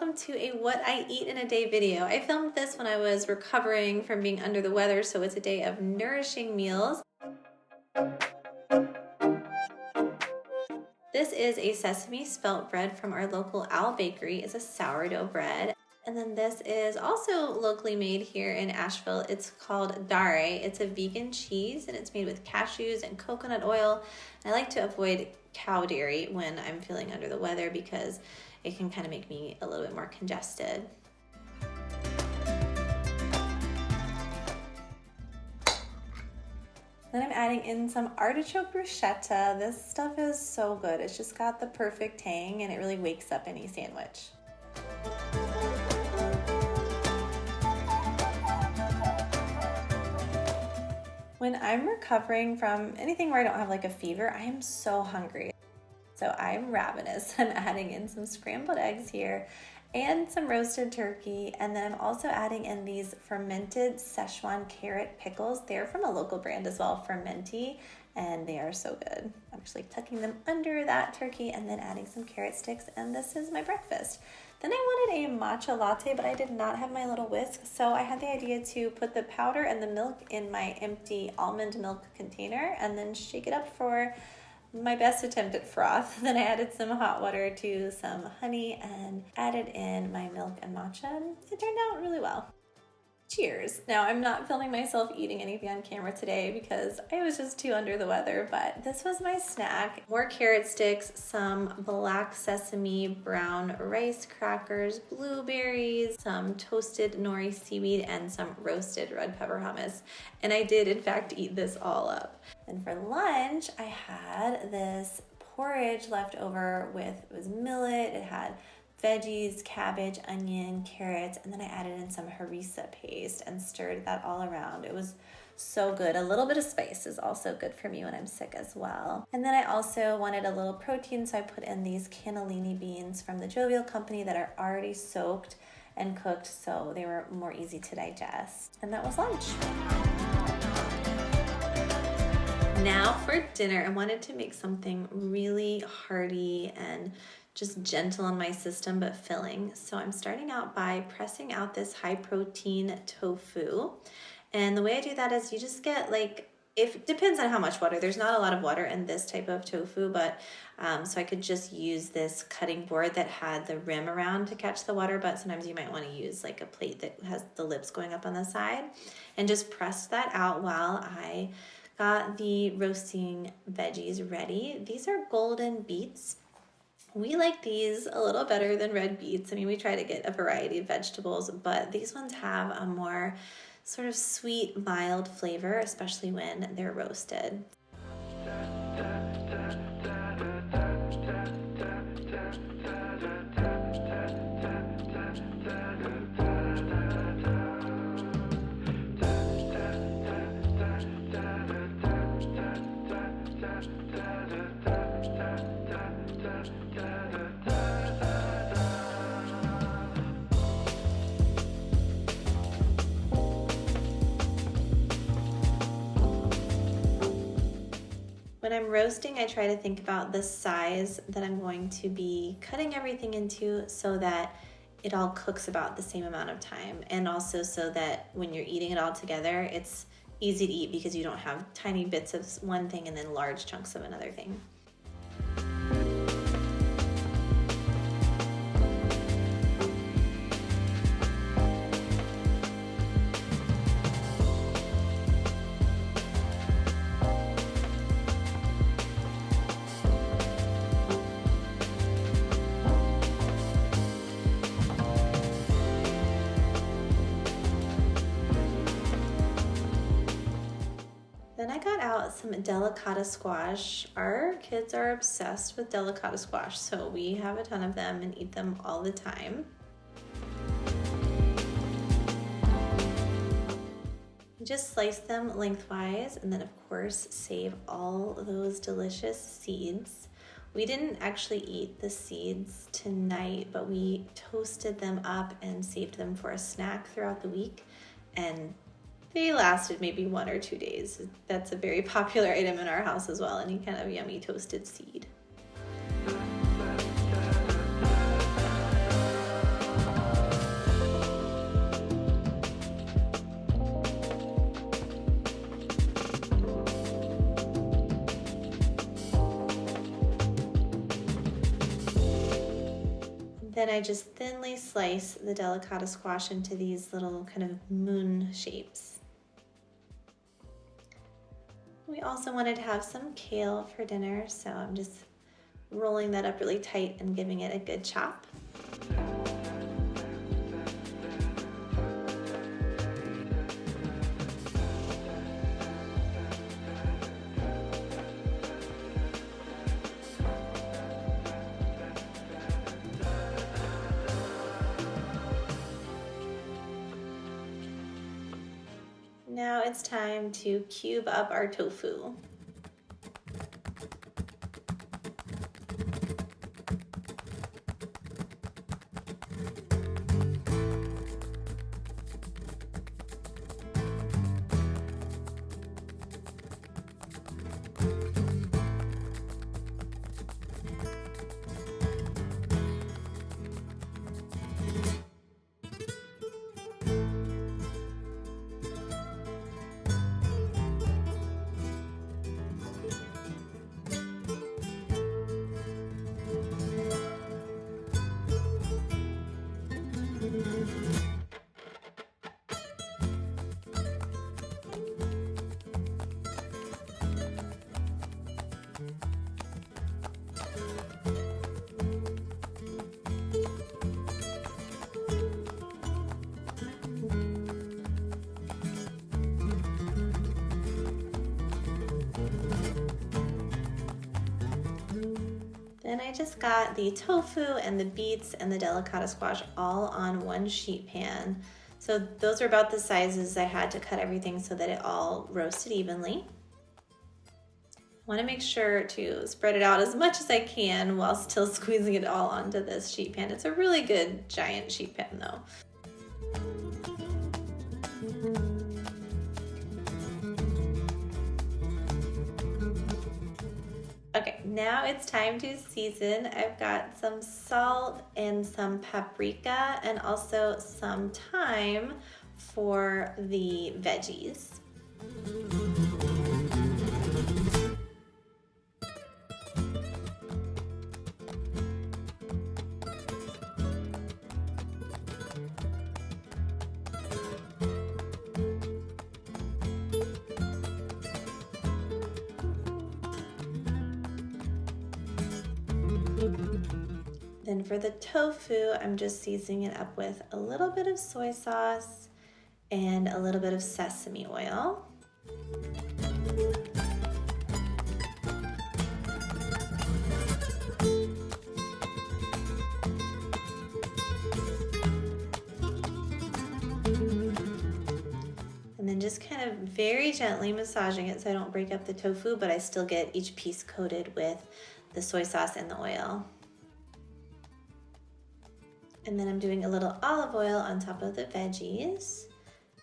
welcome to a what I eat in a day video. I filmed this when I was recovering from being under the weather, so it's a day of nourishing meals. This is a sesame spelt bread from our local Owl Bakery. It's a sourdough bread. And then this is also locally made here in Asheville. It's called Dare. It's a vegan cheese and it's made with cashews and coconut oil. I like to avoid cow dairy when I'm feeling under the weather because it can kind of make me a little bit more congested. Then I'm adding in some artichoke bruschetta. This stuff is so good. It's just got the perfect tang and it really wakes up any sandwich. When I'm recovering from anything where I don't have like a fever, I am so hungry. So I'm ravenous. I'm adding in some scrambled eggs here and some roasted turkey. And then I'm also adding in these fermented Szechuan carrot pickles. They're from a local brand as well, Fermenti, and they are so good. I'm actually tucking them under that turkey and then adding some carrot sticks, and this is my breakfast. Then I wanted a matcha latte, but I did not have my little whisk, so I had the idea to put the powder and the milk in my empty almond milk container and then shake it up for my best attempt at froth. Then I added some hot water to some honey and added in my milk and matcha, and it turned out really well. Cheers. Now, I'm not filming myself eating anything on camera today because I was just too under the weather, but this was my snack. More carrot sticks, some black sesame brown rice crackers, blueberries, some toasted nori seaweed, and some roasted red pepper hummus. And I did, in fact, eat this all up. And for lunch, I had this porridge left over with, it was millet, it had veggies, cabbage, onion, carrots, and then I added in some harissa paste and stirred that all around. It was so good. A little bit of spice is also good for me when I'm sick as well. And then I also wanted a little protein, so I put in these cannellini beans from the Jovial Company that are already soaked and cooked, so they were more easy to digest. And that was lunch. Now for dinner, I wanted to make something really hearty and just gentle on my system but filling. So I'm starting out by pressing out this high protein tofu. And the way I do that is you just get it depends on how much water. There's not a lot of water in this type of tofu, but so I could just use this cutting board that had the rim around to catch the water, but sometimes you might want to use like a plate that has the lips going up on the side, and just press that out while I got the roasting veggies ready. These are golden beets. We like these a little better than red beets. I mean, we try to get a variety of vegetables, but these ones have a more sort of sweet, mild flavor, especially when they're roasted. When I'm roasting, I try to think about the size that I'm going to be cutting everything into so that it all cooks about the same amount of time, and also so that when you're eating it all together, it's easy to eat because you don't have tiny bits of one thing and then large chunks of another thing. Then I got out some delicata squash. Our kids are obsessed with delicata squash, so we have a ton of them and eat them all the time. You just slice them lengthwise and then of course save all those delicious seeds. We didn't actually eat the seeds tonight, but we toasted them up and saved them for a snack throughout the week, and they lasted maybe 1 or 2 days. That's a very popular item in our house as well, any kind of yummy toasted seed. Then I just thinly slice the delicata squash into these little kind of moon shapes. We also wanted to have some kale for dinner, so I'm just rolling that up really tight and giving it a good chop. Now it's time to cube up our tofu. Then I just got the tofu and the beets and the delicata squash all on one sheet pan. So those are about the sizes I had to cut everything so that it all roasted evenly. I want to make sure to spread it out as much as I can while still squeezing it all onto this sheet pan. It's a really good giant sheet pan though. Okay, now it's time to season. I've got some salt and some paprika and also some thyme for the veggies. Then for the tofu, I'm just seasoning it up with a little bit of soy sauce and a little bit of sesame oil. And then just kind of very gently massaging it so I don't break up the tofu, but I still get each piece coated with the soy sauce and the oil. And then I'm doing a little olive oil on top of the veggies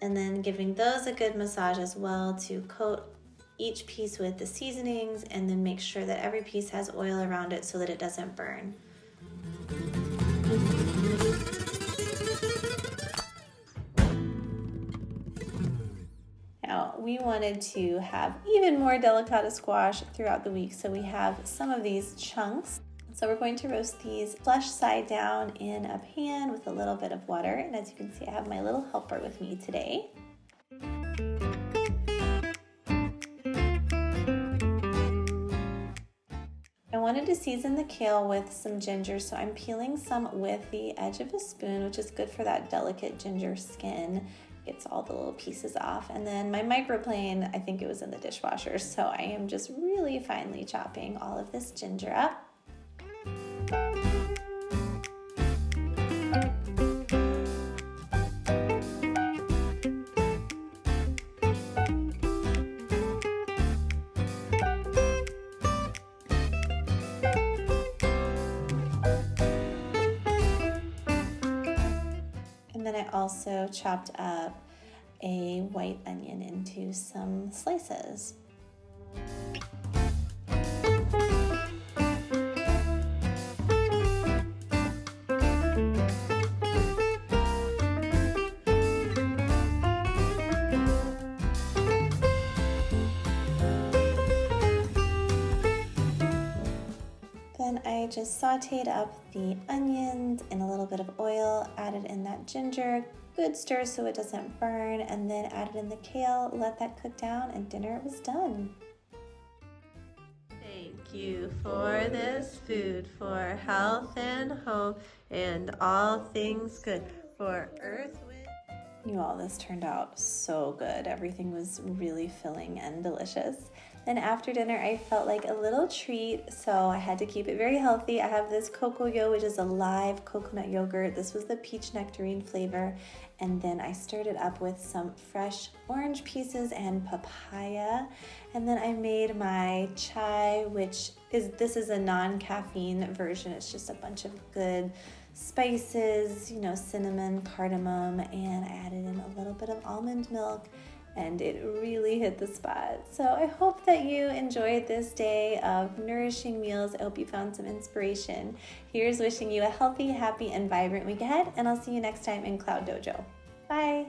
and then giving those a good massage as well to coat each piece with the seasonings and then make sure that every piece has oil around it so that it doesn't burn. Now, we wanted to have even more delicata squash throughout the week, so we have some of these chunks. So we're going to roast these flesh side down in a pan with a little bit of water. And as you can see, I have my little helper with me today. I wanted to season the kale with some ginger, so I'm peeling some with the edge of a spoon, which is good for that delicate ginger skin. Gets all the little pieces off. And then my microplane, I think it was in the dishwasher, so I am just really finely chopping all of this ginger up. And then I also chopped up a white onion into some slices. Then I just sauteed up the onions in a little bit of oil, added in that ginger, good stir so it doesn't burn, and then added in the kale, let that cook down, and dinner was done. Thank you for this food, for health and home, and all things good, for earth, wind. You all, this turned out so good. Everything was really filling and delicious. Then after dinner, I felt like a little treat, so I had to keep it very healthy. I have this Cocoa, which is a live coconut yogurt. This was the peach nectarine flavor. And then I stirred it up with some fresh orange pieces and papaya. And then I made my chai, this is a non-caffeine version. It's just a bunch of good spices, cinnamon, cardamom, and I added in a little bit of almond milk, and it really hit the spot. So I hope that you enjoyed this day of nourishing meals. I hope you found some inspiration. Here's wishing you a healthy, happy, and vibrant week ahead, and I'll see you next time in Cloud Dojo. Bye.